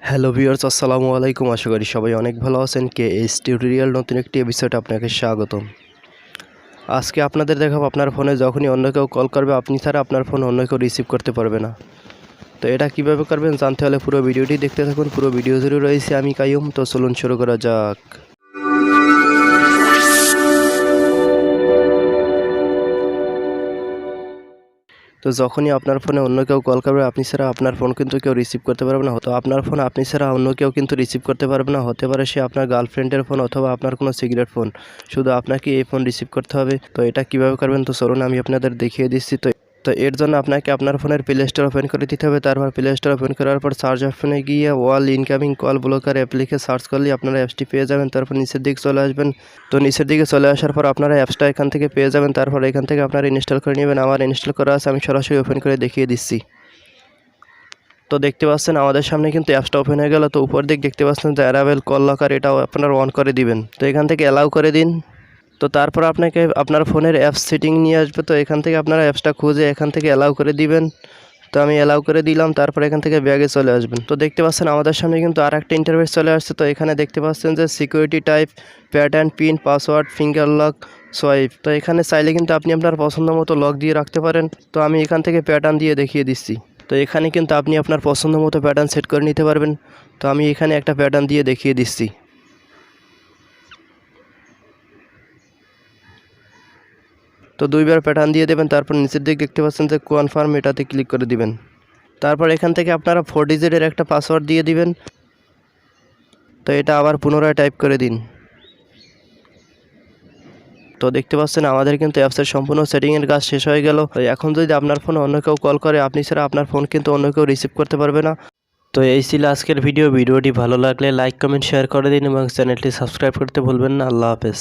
Hello viewers, আসসালামু আলাইকুম। আশা করি সবাই অনেক ভালো আছেন। কেএস টিউটোরিয়াল নতুন একটি এপিসোডে আপনাকে স্বাগতম। আজকে আপনাদের দেখাবো আপনার ফোনে যখনই অন্য কেউ কল করবে আপনি ছাড়া আপনার ফোন অন্য কেউ রিসিভ করতে পারবে না। তো এটা কিভাবে করবেন জানতে হলে পুরো ভিডিওটি দেখতে থাকুন। পুরো ভিডিও জুড়ে রয়েছে আমি কাইয়ুম। তো চলুন শুরু করা যাক। তো যখনই আপনার ফোনে অন্য কেউ কল করবে আপনি ছাড়া আপনার ফোন কিন্তু কেউ রিসিভ করতে পারবে না। তো আপনার ফোন আপনি ছাড়া অন্য কেউ কিন্তু রিসিভ করতে পারবে না। হতে পারে সে আপনার গার্লফ্রেন্ডের ফোন অথবা আপনার কোনো সিক্রেট ফোন। শুধু আপনাকে এই ফোন রিসিভ করতে হবে। তো এটা কিভাবে করবেন তো চলুন আমি আপনাদের দেখিয়ে দিচ্ছি। তো এর জন্য আপনাকে আপনার ফোনের প্লে স্টোর ওপেন করে দিতে হবে। তারপর প্লে স্টোর ওপেন করার পর সার্চ অপশনে গিয়ে ওয়াল ইনকামিং কল ব্লকার অ্যাপ লিখে সার্চ করলে আপনারা অ্যাপসটি পেয়ে যাবেন। তারপর নিচের দিকে চলে আসবেন। তো নিচের দিকে চলে আসার পর আপনারা অ্যাপসটা এখান থেকে পেয়ে যাবেন। তারপর এখান থেকে আপনারা ইনস্টল করে নেবেন। আমার ইনস্টল করা আছে, আমি সরাসরি ওপেন করে দেখিয়ে দিচ্ছি। তো দেখতে পাচ্ছেন আমাদের সামনে কিন্তু অ্যাপসটা ওপেন হয়ে গেল। তো উপর দিকে দেখতে পাচ্ছেন যে অ্যারাবেল কল লকার, এটাও আপনারা অন করে দিবেন। তো এখান থেকে অ্যালাউ করে দিন। তো তারপর আপনাকে আপনার ফোনের অ্যাপস সেটিং নিয়ে আসবে। তো এখান থেকে আপনারা অ্যাপসটা খুঁজে এখান থেকে অ্যালাউ করে দিবেন। তো আমি অ্যালাউ করে দিলাম। তারপর এখান থেকে ব্যাগে চলে আসবেন। তো দেখতে পাচ্ছেন আমাদের সামনে কিন্তু আর একটা ইন্টারফেস চলে আসছে। তো এখানে দেখতে পাচ্ছেন যে security type, pattern, pin, password, finger lock, swipe. তো এখানে চাইলে কিন্তু আপনি আপনার পছন্দ মতো লক দিয়ে রাখতে পারেন। তো আমি এখান থেকে প্যাটার্ন দিয়ে দেখিয়ে দিচ্ছি। তো এখানে কিন্তু আপনি আপনার পছন্দ মতো প্যাটার্ন সেট করে নিতে পারবেন। তো আমি এখানে একটা প্যাটার্ন দিয়ে দেখিয়ে দিচ্ছি। তো দুইবার প্যাটার্ন দিয়ে দেবেন। তারপর নিচের দিকে দেখতে পাচ্ছেন যে কনফার্ম, এটাতে ক্লিক করে দিবেন। তারপর এখান থেকে আপনারা 4 ডিজিটের একটা পাসওয়ার্ড দিয়ে দিবেন। তো এটা আবার পুনরায় টাইপ করে দিন। তো দেখতে পাচ্ছেন আমাদের কিন্তু অ্যাপসের সম্পূর্ণ সেটিংয়ের কাজ শেষ হয়ে গেল। তো এখন যদি আপনার ফোনে অন্য কেউ কল করে আপনি ছাড়া আপনার ফোন কিন্তু অন্য কেউ রিসিভ করতে পারবে না। তো এই ছিল আজকের ভিডিওটি ভালো লাগলে লাইক, কমেন্ট, শেয়ার করে দিন এবং চ্যানেলটি সাবস্ক্রাইব করতে ভুলবেন না। আল্লাহ হাফেজ।